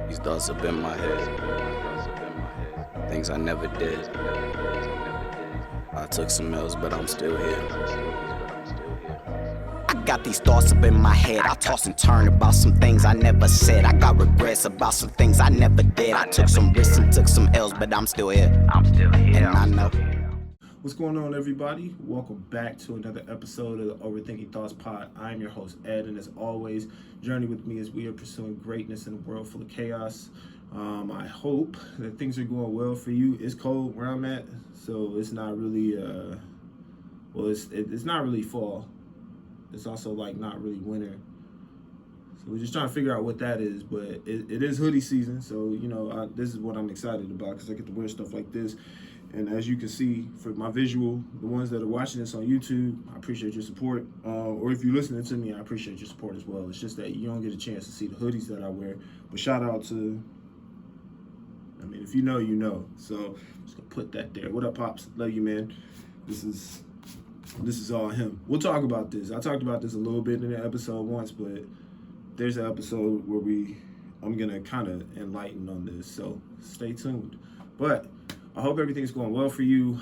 These thoughts up in my head, things I never did. I took some L's, but I'm still here. I got these thoughts up in my head. I toss and turn about some things I never said. I got regrets about some things I never did. I took some risks and took some L's, but I'm still here. And I know. What's going on, everybody? Welcome back to another episode of the Overthinking Thoughts Pod. I'm your host, Ed, and as always, journey with me as we are pursuing greatness in a world full of chaos. I hope that things are going well for you. It's cold where I'm at, so it's not really, it's not really fall. It's also not really winter. So we're just trying to figure out what that is, but it is hoodie season, so this is what I'm excited about because I get to wear stuff like this. And as you can see for my visual, the ones that are watching this on YouTube, I appreciate your support. Or if you're listening to me, I appreciate your support as well. It's just that you don't get a chance to see the hoodies that I wear. But shout out to, if you know, you know. So I'm just gonna put that there. What up, Pops? Love you, man. This is all him. We'll talk about this. I talked about this a little bit in the episode once, but there's an episode where I'm gonna kind of enlighten on this. So stay tuned. But I hope everything's going well for you.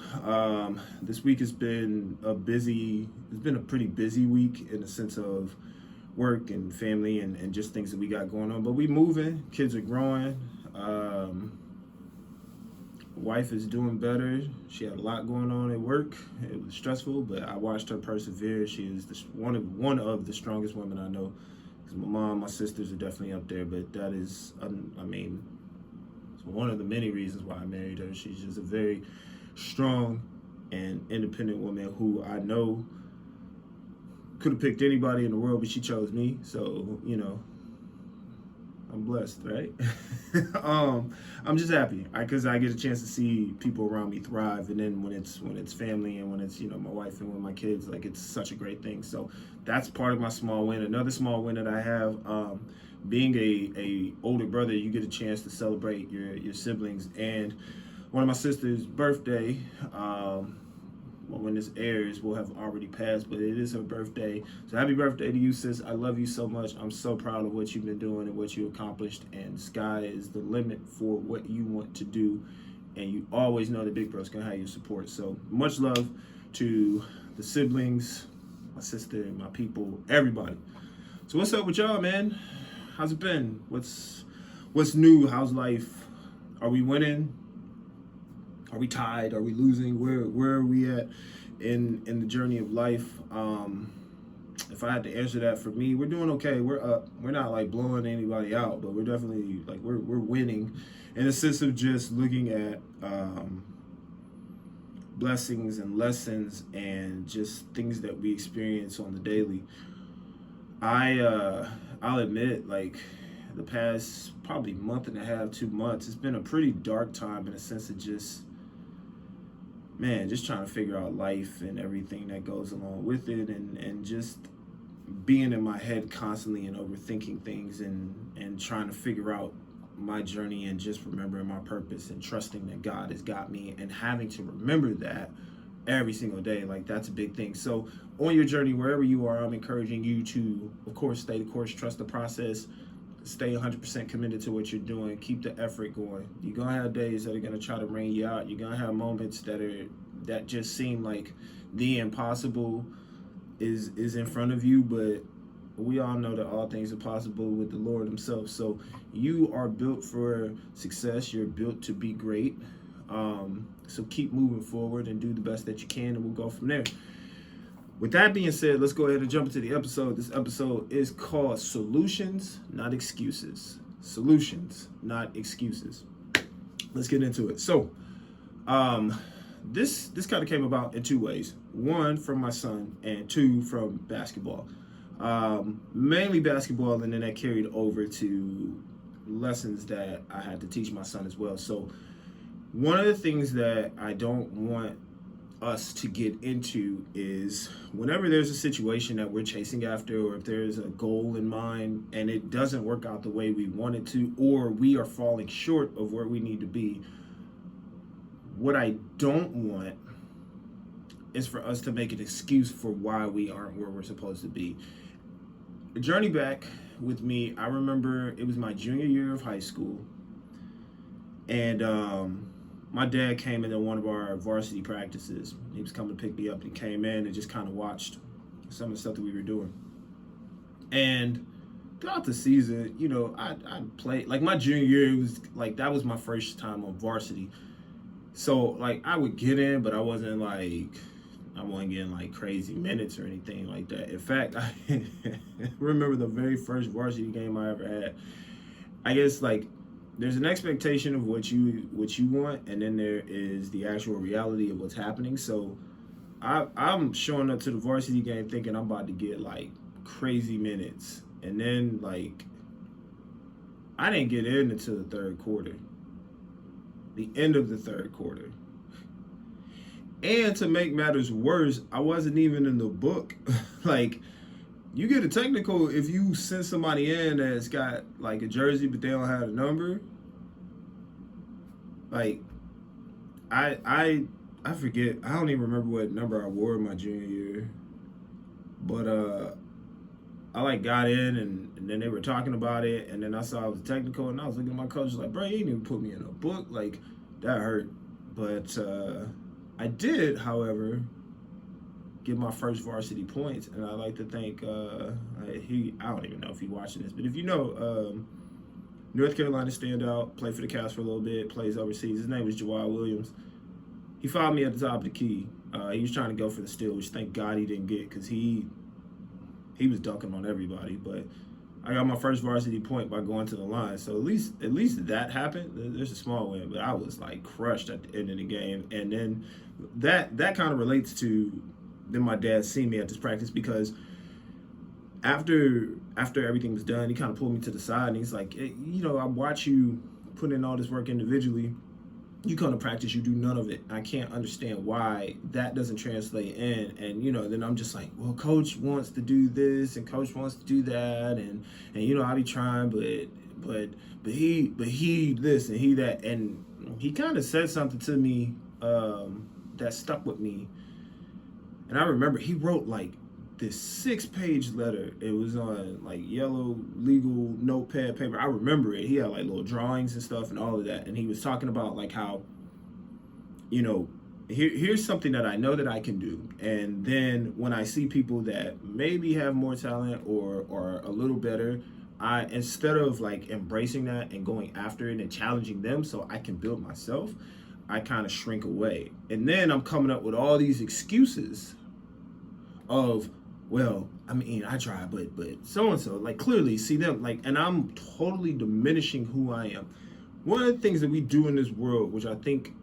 This week has been a pretty busy week in the sense of work and family and just things that we got going on. But we moving, kids are growing. Wife is doing better. She had a lot going on at work. It was stressful, but I watched her persevere. She is one of the strongest women I know. Because my mom, my sisters are definitely up there, but that is, one of the many reasons why I married her. She's just a very strong and independent woman who I know could have picked anybody in the world, but she chose me. So, I'm blessed, right? I'm just happy because I get a chance to see people around me thrive. And then when it's family and when it's, my wife and when my kids, it's such a great thing. So that's part of my small win. Another small win that I have, being a older brother, you get a chance to celebrate your siblings. And one of my sister's birthday, when this airs, will have already passed, but it is her birthday. So happy birthday to you, sis. I love you so much. I'm so proud of what you've been doing and what you accomplished. And sky is the limit for what you want to do. And you always know that Big Bro's gonna have your support. So much love to the siblings, my sister, my people, everybody. So what's up with y'all, man? How's it been? What's new? How's life? Are we winning? Are we tied? Are we losing? Where are we at in the journey of life? If I had to answer that, for me, we're doing okay. We're up. We're not blowing anybody out, but we're definitely we're winning in the sense of just looking at blessings and lessons and just things that we experience on the daily. I'll admit, the past probably month and a half, 2 months, it's been a pretty dark time in a sense of just trying to figure out life and everything that goes along with it, and just being in my head constantly and overthinking things and trying to figure out my journey and just remembering my purpose and trusting that God has got me and having to remember that every single day. That's a big thing. So on your journey, wherever you are, I'm encouraging you to, of course, stay the course, trust the process, stay 100% committed to what you're doing, keep the effort going. You're going to have days that are going to try to rain you out. You're going to have moments that just seem like the impossible is in front of you, but we all know that all things are possible with the Lord himself. So you are built for success. You're built to be great. So keep moving forward and do the best that you can, and we'll go from there. With that being said, let's go ahead and jump into the episode. This episode is called Solutions, Not Excuses. Solutions, not excuses. Let's get into it. So, this kind of came about in two ways. One, from my son, and two, from basketball. Mainly basketball, and then that carried over to lessons that I had to teach my son as well. So, one of the things that I don't want us to get into is whenever there's a situation that we're chasing after, or if there's a goal in mind and it doesn't work out the way we want it to, or we are falling short of where we need to be, what I don't want is for us to make an excuse for why we aren't where we're supposed to be. journey back with me, I remember it was my junior year of high school, and my dad came into one of our varsity practices. He was coming to pick me up, and he came in and just kind of watched some of the stuff that we were doing. And throughout the season, I played like my junior year. It was like that was my first time on varsity, so like I would get in, but I wasn't getting like crazy minutes or anything like that. In fact, I remember the very first varsity game I ever had. I guess like there's an expectation of what you want, and then there is the actual reality of what's happening. So I'm showing up to the varsity game thinking I'm about to get like crazy minutes, and then like I didn't get in until the third quarter, the end of the third quarter. And to make matters worse, I wasn't even in the book. Like, you get a technical if you send somebody in that's got like a jersey but they don't have a number. Like, I forget. I don't even remember what number I wore in my junior year. But I like got in, and then they were talking about it, and then I saw it was technical, and I was looking at my coach like, bro, you didn't even put me in a book. Like, that hurt. But I did, however, get my first varsity points, and I like to thank I don't even know if he's watching this, but if you know, North Carolina standout, played for the Cavs for a little bit, plays overseas. His name was Jawad Williams. He fouled me at the top of the key. He was trying to go for the steal, which thank God he didn't get, because he was dunking on everybody. But I got my first varsity point by going to the line. So at least that happened. There's a small win, but I was like crushed at the end of the game. And then that kind of relates to then my dad seeing me at this practice, because after everything was done, he kind of pulled me to the side and he's like, hey, I watch you put in all this work individually. You come to practice, you do none of it. I can't understand why that doesn't translate in. And then I'm just like, well, coach wants to do this and coach wants to do that, and I be trying, but he this and he that, and he kind of said something to me that stuck with me. And I remember he wrote like this 6-page letter. It was on like yellow legal notepad paper. I remember it. He had like little drawings and stuff and all of that. And he was talking about like how, here's something that I know that I can do. And then when I see people that maybe have more talent or are a little better, I, instead of like embracing that and going after it and challenging them so I can build myself, I kind of shrink away. And then I'm coming up with all these excuses of, well, I mean, I try, but so-and-so, like clearly see them, like, and I'm totally diminishing who I am. One of the things that we do in this world, which I think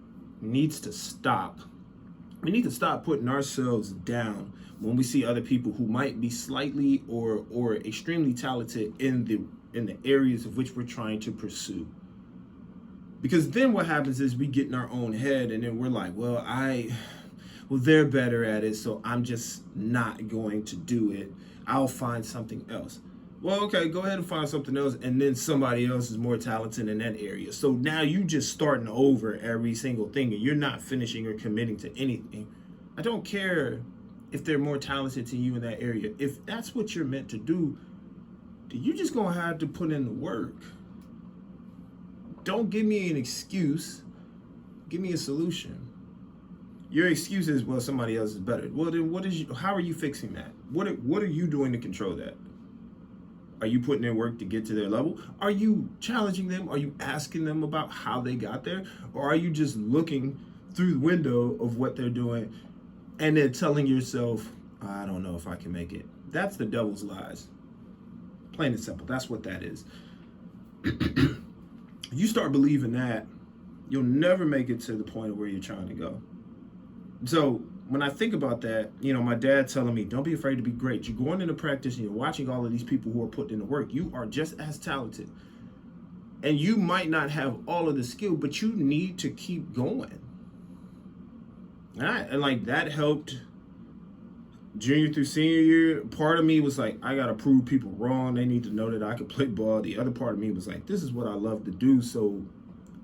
needs to stop, we need to stop putting ourselves down when we see other people who might be slightly or extremely talented in the areas of which we're trying to pursue. Because then what happens is we get in our own head and then we're like, well, they're better at it, so I'm just not going to do it. I'll find something else. Well, okay, go ahead and find something else, and then somebody else is more talented in that area. So now you just starting over every single thing, and you're not finishing or committing to anything. I don't care if they're more talented to you in that area. If that's what you're meant to do, then you're just gonna have to put in the work. Don't give me an excuse. Give me a solution. Your excuse is, well, somebody else is better. Well, then how are you fixing that? What are you doing to control that? Are you putting in work to get to their level? Are you challenging them? Are you asking them about how they got there? Or are you just looking through the window of what they're doing and then telling yourself, I don't know if I can make it? That's the devil's lies. Plain and simple. That's what that is. You start believing that, you'll never make it to the point of where you're trying to go. So when I think about that, my dad telling me, don't be afraid to be great. You're going into practice and you're watching all of these people who are putting in the work. You are just as talented. And you might not have all of the skill, but you need to keep going. And like that helped junior through senior year. Part of me was like, I got to prove people wrong. They need to know that I can play ball. The other part of me was like, this is what I love to do. So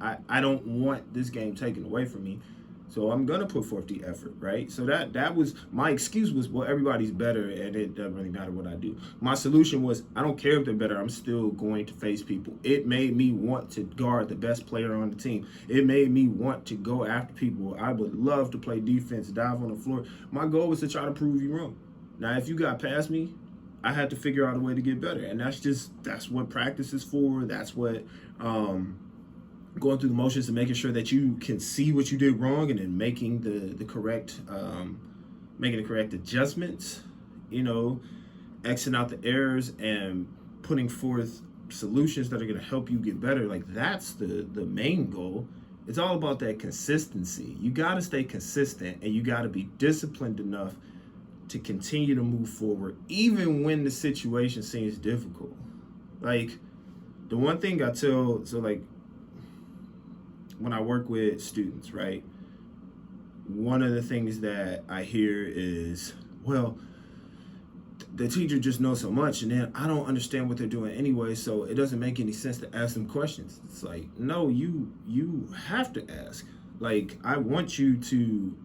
I don't want this game taken away from me. So I'm gonna put forth the effort, right? So that was my excuse was, well, everybody's better and it doesn't really matter what I do. My solution was, I don't care if they're better, I'm still going to face people. It made me want to guard the best player on the team. It made me want to go after people. I would love to play defense, dive on the floor. My goal was to try to prove you wrong. Now, if you got past me, I had to figure out a way to get better. And that's what practice is for. That's what going through the motions and making sure that you can see what you did wrong and then making the correct adjustments, Xing out the errors and putting forth solutions that are going to help you get better. Like, that's the main goal. It's all about that consistency. You got to stay consistent and you got to be disciplined enough to continue to move forward, even when the situation seems difficult. Like, the one thing I tell, when I work with students, right? One of the things that I hear is, well, the teacher just knows so much and then I don't understand what they're doing anyway, so it doesn't make any sense to ask them questions. It's like, no, you have to ask. Like, I want you to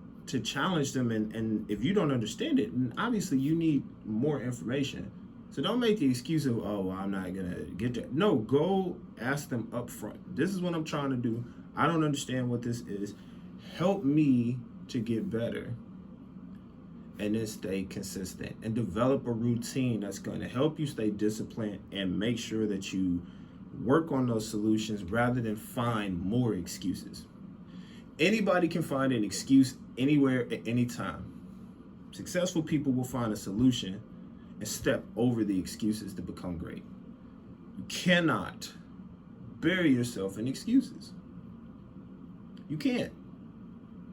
challenge them, and if you don't understand it, then obviously you need more information. So don't make the excuse of, oh, I'm not gonna get there. No, go ask them up front. This is what I'm trying to do. I don't understand what this is. Help me to get better. And then stay consistent and develop a routine that's going to help you stay disciplined and make sure that you work on those solutions rather than find more excuses. Anybody can find an excuse anywhere at any time. Successful people will find a solution and step over the excuses to become great. You cannot bury yourself in excuses. You can't.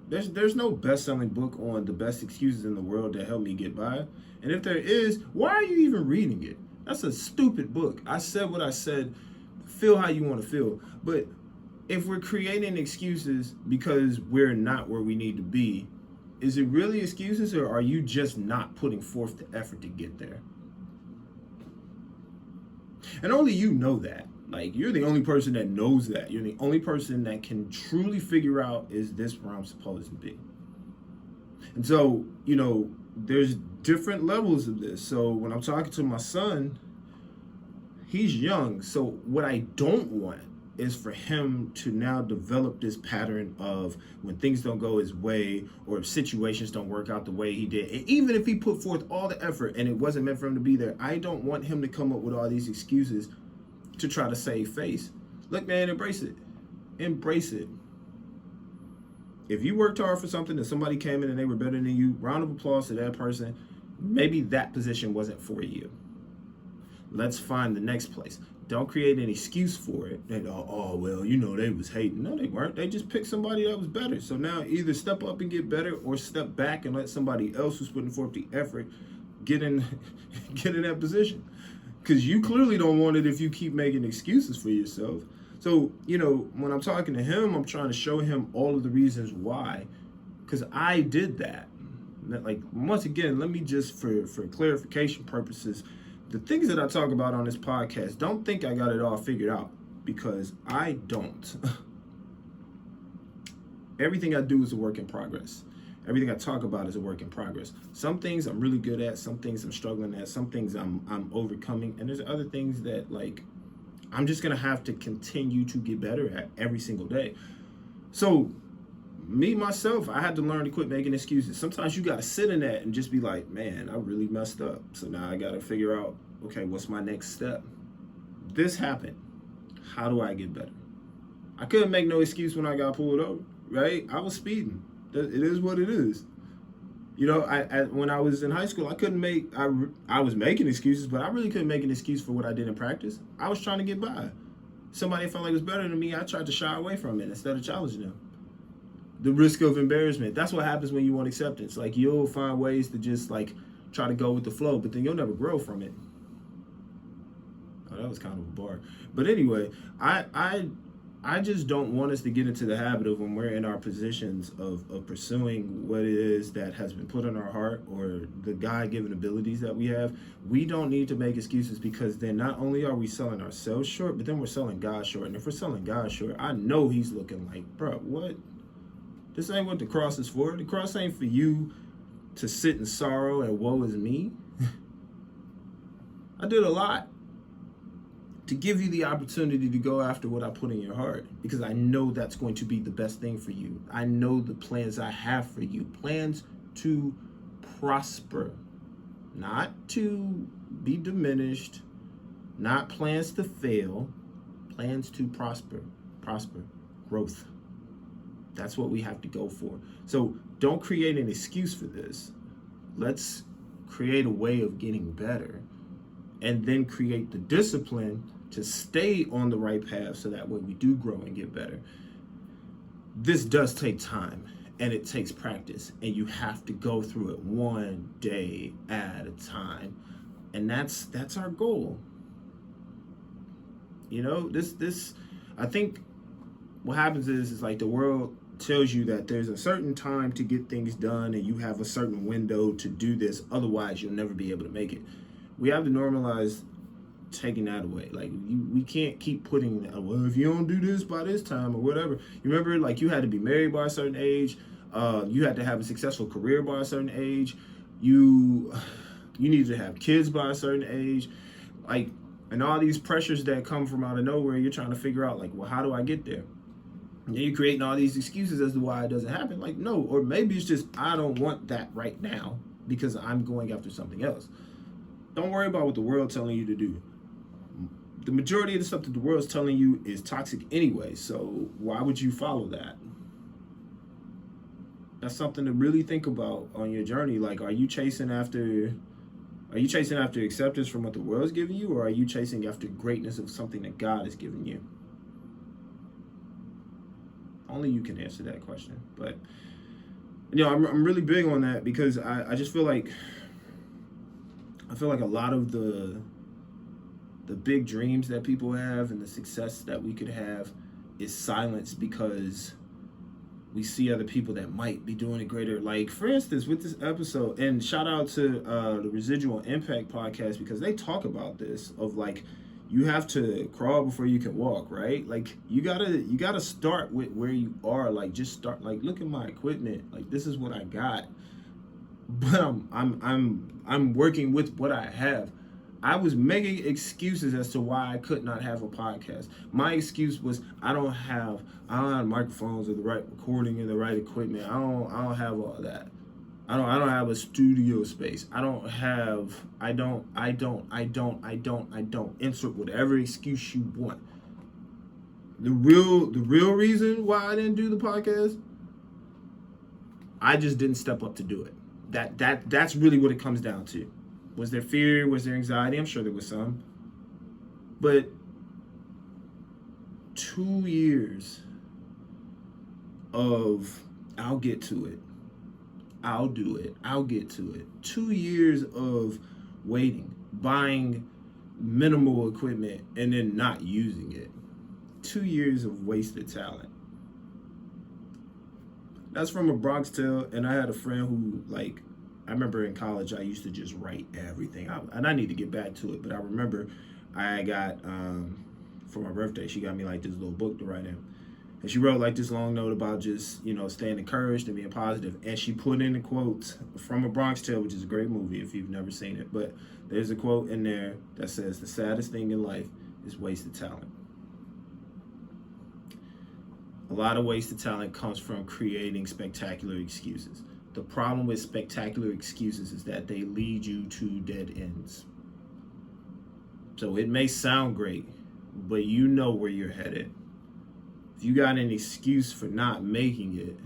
There's no best-selling book on the best excuses in the world that help me get by. And if there is, why are you even reading it? That's a stupid book. I said what I said. Feel how you want to feel. But if we're creating excuses because we're not where we need to be, is it really excuses, or are you just not putting forth the effort to get there? And only you know that. Like, you're the only person that knows that. You're the only person that can truly figure out, is this where I'm supposed to be? And so, there's different levels of this. So when I'm talking to my son, he's young. So what I don't want is for him to now develop this pattern of when things don't go his way or if situations don't work out the way he did. And even if he put forth all the effort and it wasn't meant for him to be there, I don't want him to come up with all these excuses to try to save face. Look, man, embrace it. Embrace it. If you worked hard for something and somebody came in and they were better than you, round of applause to that person. Maybe that position wasn't for you. Let's find the next place. Don't create an excuse for it. They go, oh, well, they was hating. No, they weren't. They just picked somebody that was better. So now either step up and get better or step back and let somebody else who's putting forth the effort get in that position. Because you clearly don't want it if you keep making excuses for yourself. So, when I'm talking to him, I'm trying to show him all of the reasons why. Because I did that. Like, once again, let me just, for clarification purposes, the things that I talk about on this podcast, don't think I got it all figured out. Because I don't. Everything I do is a work in progress. Everything I talk about is a work in progress. Some things I'm really good at, some things I'm struggling at, some things I'm overcoming, and there's other things that, I'm just gonna have to continue to get better at every single day. So, me, myself, I had to learn to quit making excuses. Sometimes you gotta sit in that and just be like, man, I really messed up. So now I gotta figure out, okay, what's my next step? This happened. How do I get better? I couldn't make no excuse when I got pulled over, right? I was speeding. It is what it is. When I was in high school, I was making excuses, but I really couldn't make an excuse for what I did in practice. I was trying to get by. Somebody felt like was better than me, I tried to shy away from it instead of challenging them. The risk of embarrassment. That's what happens when you want acceptance. Like, you'll find ways to just try to go with the flow, but then you'll never grow from it. Oh, that was kind of a bar. But anyway, I just don't want us to get into the habit of, when we're in our positions of pursuing what it is that has been put in our heart or the God-given abilities that we have, we don't need to make excuses, because then not only are we selling ourselves short, but then we're selling God short. And if we're selling God short, I know he's looking like, bro, what This ain't what the cross is for. The cross ain't for you to sit in sorrow and woe is me. I did a lot to give you the opportunity to go after what I put in your heart, because I know that's going to be the best thing for you. I know the plans I have for you. Plans to prosper, not to be diminished, not plans to fail, plans to prosper, growth. That's what we have to go for. So don't create an excuse for this. Let's create a way of getting better, and then create the discipline to stay on the right path so that way we do grow and get better. This does take time, and it takes practice, and you have to go through it one day at a time. And that's our goal. You know, this I think what happens is like the world tells you that there's a certain time to get things done and you have a certain window to do this, otherwise you'll never be able to make it. We have to normalize taking that away. Like we can't keep putting that, well, if you don't do this by this time or whatever. You remember, like, you had to be married by a certain age, you had to have a successful career by a certain age, you needed to have kids by a certain age, like, and all these pressures that come from out of nowhere. You're trying to figure out, like, well, how do I get there? And you're creating all these excuses as to why it doesn't happen. Like, no, or maybe it's just I don't want that right now because I'm going after something else. Don't worry about what the world's telling you to do. The majority of the stuff that the world's telling you is toxic anyway, so why would you follow that? That's something to really think about on your journey. Like, are you chasing after acceptance from what the world's giving you, or are you chasing after greatness of something that God has given you? Only you can answer that question. But, you know, I'm really big on that because I just feel like a lot of the big dreams that people have and the success that we could have is silenced because we see other people that might be doing it greater. Like, for instance, with this episode, and shout out to the Residual Impact podcast, because they talk about this of, like, you have to crawl before you can walk, right? Like, you gotta start with where you are. Like, just start, like, look at my equipment. Like, this is what I got, but I'm working with what I have. I was making excuses as to why I could not have a podcast. My excuse was I don't have microphones or the right recording and the right equipment. I don't have all that. I don't have a studio space. I don't. Insert whatever excuse you want. The real reason why I didn't do the podcast, I just didn't step up to do it. That's really what it comes down to. Was there fear? Was there anxiety? I'm sure there was some. But 2 years of I'll get to it. I'll do it. I'll get to it. 2 years of waiting, buying minimal equipment, and then not using it. 2 years of wasted talent. That's from a Bronx Tale, and I had a friend who, like, I remember in college, I used to just write everything out. And I need to get back to it, but I remember I got, for my birthday, she got me, like, this little book to write in. And she wrote, like, this long note about just, you know, staying encouraged and being positive. And she put in a quote from A Bronx Tale, which is a great movie if you've never seen it. But there's a quote in there that says, "The saddest thing in life is wasted talent." A lot of wasted talent comes from creating spectacular excuses. The problem with spectacular excuses is that they lead you to dead ends. So it may sound great, but you know where you're headed. If you got an excuse for not making it,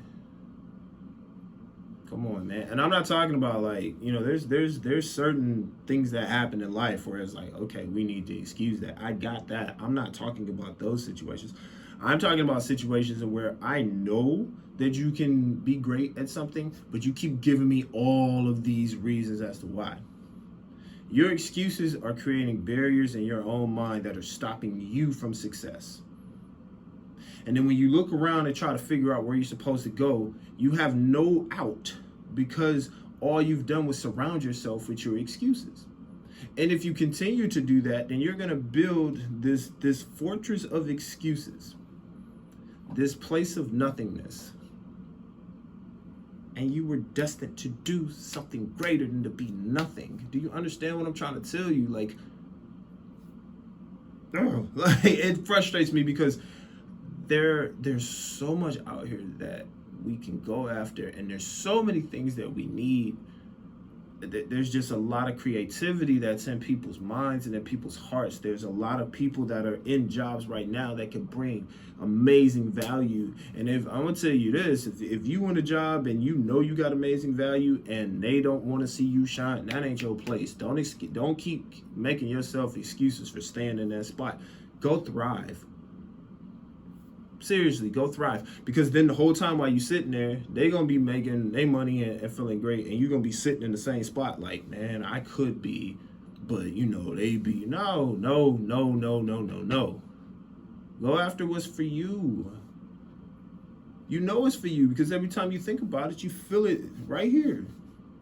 come on, man. And I'm not talking about, like, you know, there's certain things that happen in life where it's like, okay, we need to excuse that. I got that. I'm not talking about those situations. I'm talking about situations where I know that you can be great at something, but you keep giving me all of these reasons as to why. Your excuses are creating barriers in your own mind that are stopping you from success. And then when you look around and try to figure out where you're supposed to go, you have no out because all you've done was surround yourself with your excuses. And if you continue to do that, then you're going to build this fortress of excuses, this place of nothingness. and you were destined to do something greater than to be nothing. Do you understand what I'm trying to tell you? Like it frustrates me because there's so much out here that we can go after, and there's so many things that we need. There's just a lot of creativity that's in people's minds and in people's hearts. There's a lot of people that are in jobs right now that can bring amazing value. And if I'm gonna tell you this, if you want a job and you know you got amazing value and they don't want to see you shine, that ain't your place. Don't keep making yourself excuses for staying in that spot. Go thrive. Seriously, go thrive. Because then the whole time while you sitting there, they gonna be making their money and feeling great, and you're gonna be sitting in the same spot like, man, I could be, but they be. No. Go after what's for you. You know it's for you because every time you think about it, you feel it right here.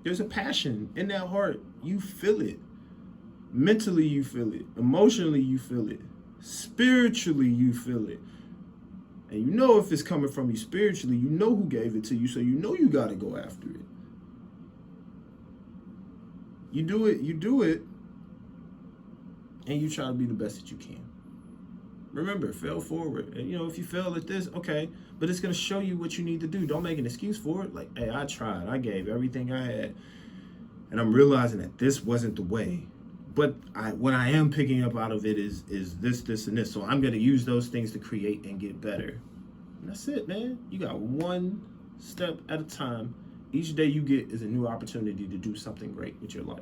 There's a passion in that heart. You feel it. Mentally, you feel it. Emotionally, you feel it. Spiritually, you feel it. And you know if it's coming from you spiritually, you know who gave it to you, so you know you got to go after it. You do it, and you try to be the best that you can. Remember, fail forward. And if you fail at this, okay, but it's going to show you what you need to do. Don't make an excuse for it. Like, hey, I tried. I gave everything I had. And I'm realizing that this wasn't the way. But what I am picking up out of it is this, and this. So I'm going to use those things to create and get better. And that's it, man. You got one step at a time. Each day you get is a new opportunity to do something great with your life.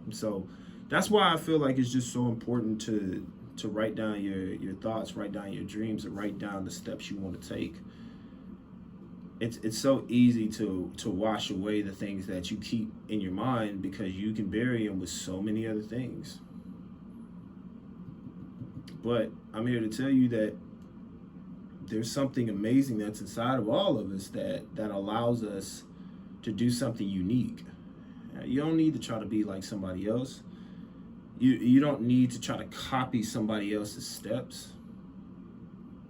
And so that's why I feel like it's just so important to write down your thoughts, write down your dreams, and write down the steps you want to take. It's so easy to wash away the things that you keep in your mind because you can bury them with so many other things. But I'm here to tell you that there's something amazing that's inside of all of us that allows us to do something unique. You don't need to try to be like somebody else. You don't need to try to copy somebody else's steps.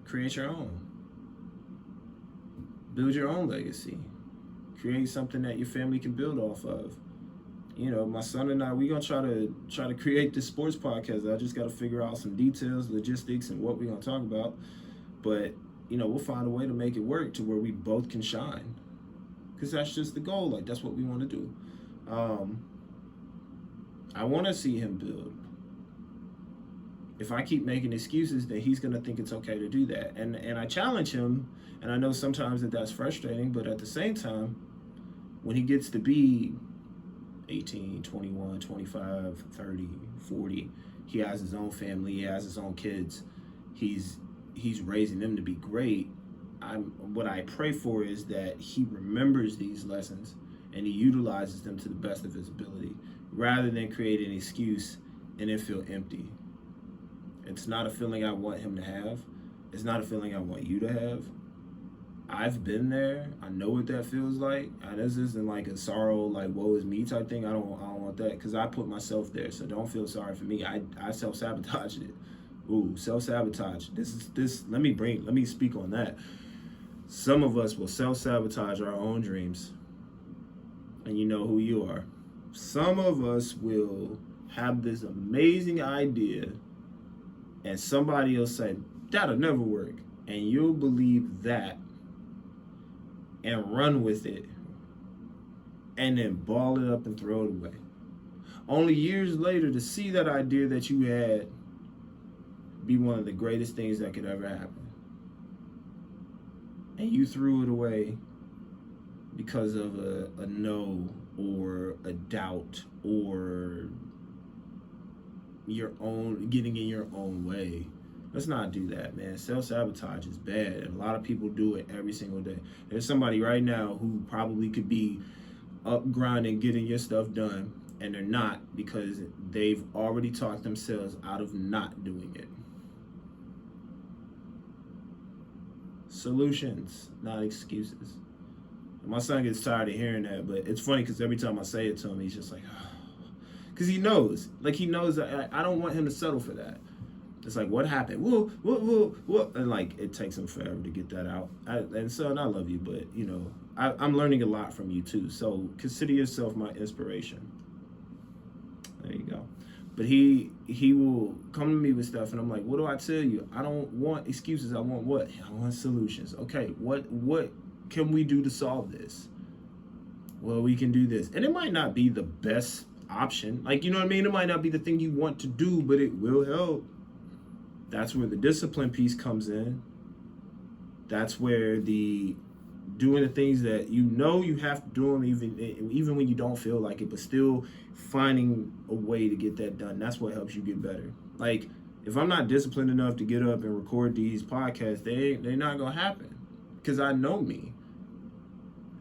Create your own. Build your own legacy. Create something that your family can build off of. My son and I, we're gonna try to create this sports podcast. I just gotta figure out some details, logistics, and what we're gonna talk about. But we'll find a way to make it work to where we both can shine. Because that's just the goal. Like, that's what we want to do. I want to see him build. If I keep making excuses, then he's going to think it's okay to do that. And I challenge him, and I know sometimes that's frustrating, but at the same time, when he gets to be 18, 21, 25, 30, 40, he has his own family, he has his own kids, he's raising them to be great. What I pray for is that he remembers these lessons and he utilizes them to the best of his ability, rather than create an excuse and then feel empty. It's not a feeling I want him to have. It's not a feeling I want you to have. I've been there. I know what that feels like. This isn't like a sorrow, like woe is me type thing. I don't want that, because I put myself there. So don't feel sorry for me. I self-sabotaged it. Ooh, self-sabotage. Let me speak on that. Some of us will self-sabotage our own dreams. And you know who you are. Some of us will have this amazing idea and somebody will say, that'll never work. And you'll believe that and run with it and then ball it up and throw it away. Only years later to see that idea that you had be one of the greatest things that could ever happen. And you threw it away because of a no or a doubt or your own getting in your own way. Let's not do that, man. Self-sabotage is bad, and a lot of people do it every single day. There's somebody right now who probably could be up grinding, getting your stuff done, and they're not because they've already talked themselves out of not doing it. Solutions, not excuses. My son gets tired of hearing that, but it's funny because every time I say it to him, he's just like, because he knows that I don't want him to settle for that. It's like, what happened? Whoa. And like, it takes them forever to get that out. And son, I love you, but you know, I'm learning a lot from you too. So consider yourself my inspiration. There you go. But he will come to me with stuff, and I'm like, what do I tell you? I don't want excuses. I want what? I want solutions. Okay, what can we do to solve this? Well, we can do this. And it might not be the best option. Like, you know what I mean? It might not be the thing you want to do, but it will help. That's where the discipline piece comes in. That's where the doing the things that you know you have to do them even when you don't feel like it, but still finding a way to get that done. That's what helps you get better. Like, if I'm not disciplined enough to get up and record these podcasts, they're not gonna happen, because I know me.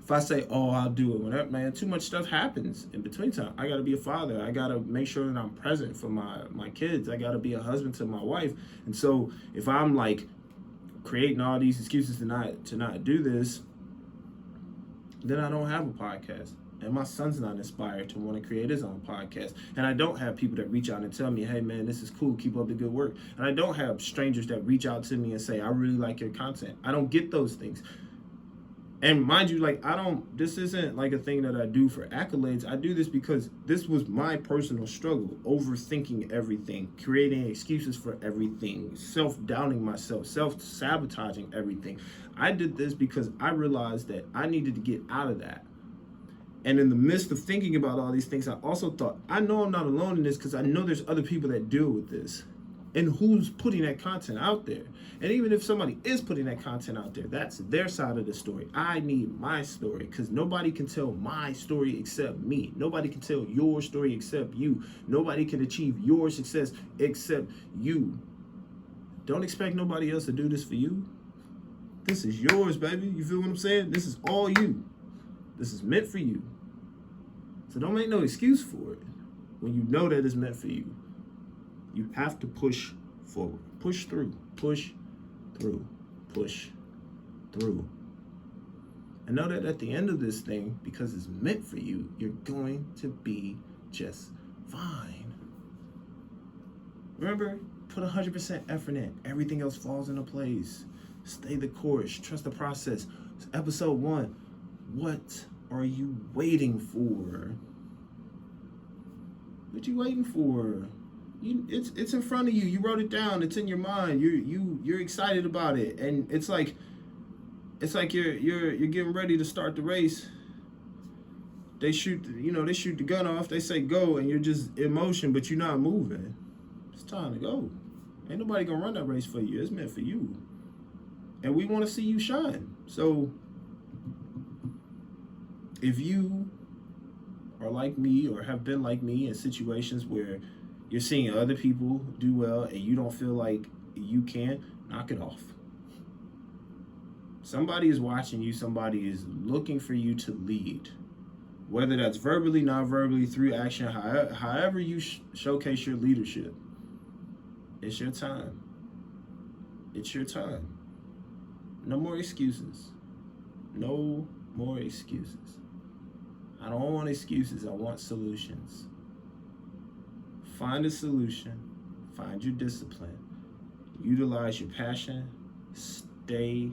If I say, oh, I'll do it whenever, man, too much stuff happens in between time. I gotta be a father. I gotta make sure that I'm present for my kids. I gotta be a husband to my wife. And so if I'm like creating all these excuses to not do this, then I don't have a podcast. And my son's not inspired to want to create his own podcast. And I don't have people that reach out and tell me, hey man, this is cool, keep up the good work. And I don't have strangers that reach out to me and say, I really like your content. I don't get those things. And mind you, like, this isn't like a thing that I do for accolades. I do this because this was my personal struggle, overthinking everything, creating excuses for everything, self-doubting myself, self-sabotaging everything. I did this because I realized that I needed to get out of that. And in the midst of thinking about all these things, I also thought, I know I'm not alone in this, because I know there's other people that deal with this. And who's putting that content out there? And even if somebody is putting that content out there, that's their side of the story. I need my story, because nobody can tell my story except me. Nobody can tell your story except you. Nobody can achieve your success except you. Don't expect nobody else to do this for you. This is yours, baby. You feel what I'm saying? This is all you. This is meant for you. So don't make no excuse for it when you know that it's meant for you. You have to push forward, push through, push through, push through. And know that at the end of this thing, because it's meant for you, you're going to be just fine. Remember, put 100% effort in. Everything else falls into place. Stay the course. Trust the process. Episode 1, what are you waiting for? What you waiting for? It's in front of you. You wrote it down. It's in your mind. You're excited about it, and it's like you're getting ready to start the race. They shoot the gun off. They say go, and you're just in motion, but you're not moving. It's time to go. Ain't nobody gonna run that race for you. It's meant for you, and we want to see you shine. So if you are like me or have been like me in situations where you're seeing other people do well and you don't feel like you can, knock it off. Somebody is watching you. Somebody is looking for you to lead. Whether that's verbally, non-verbally, through action, however you showcase your leadership. It's your time. It's your time. No more excuses. No more excuses. I don't want excuses. I want solutions. Find a solution, find your discipline, utilize your passion, stay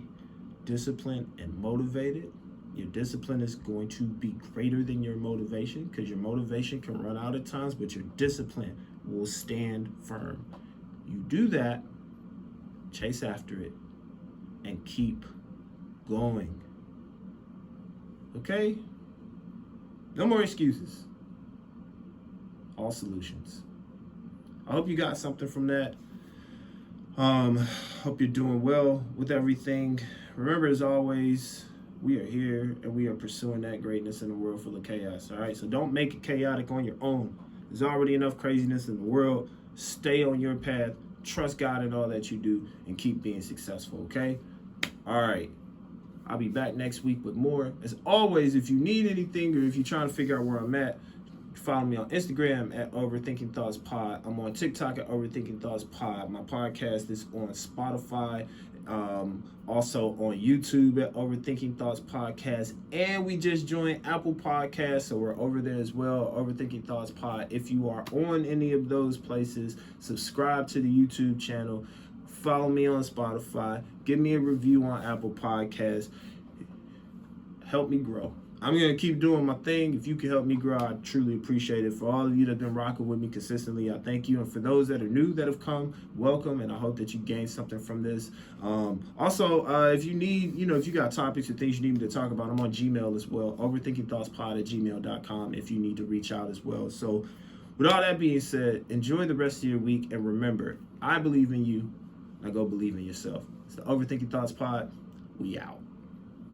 disciplined and motivated. Your discipline is going to be greater than your motivation, because your motivation can run out at times, but your discipline will stand firm. You do that, chase after it, and keep going. Okay? No more excuses. All solutions. I hope you got something from that. Hope you're doing well with everything. Remember, as always, we are here and we are pursuing that greatness in a world full of chaos. All right, so don't make it chaotic on your own. There's already enough craziness in the world. Stay on your path. Trust God in all that you do and keep being successful. Okay. All right. I'll be back next week with more. As always, if you need anything or if you're trying to figure out where I'm at, Follow me on Instagram at OverthinkingThoughtsPod. I'm on TikTok at OverthinkingThoughtsPod. My podcast is on Spotify, also on YouTube at Overthinking Thoughts Podcast. And we just joined Apple Podcasts, so we're over there as well, Overthinking Thoughts Pod. If you are on any of those places, subscribe to the YouTube channel. Follow me on Spotify. Give me a review on Apple Podcasts. Help me grow. I'm going to keep doing my thing. If you can help me grow, I truly appreciate it. For all of you that have been rocking with me consistently, I thank you. And for those that are new that have come, welcome. And I hope that you gained something from this. Also, if you need, if you got topics or things you need me to talk about, I'm on Gmail as well. OverthinkingThoughtsPod@gmail.com if you need to reach out as well. So with all that being said, enjoy the rest of your week. And remember, I believe in you. Now go believe in yourself. It's the Overthinking Thoughts Pod. We out.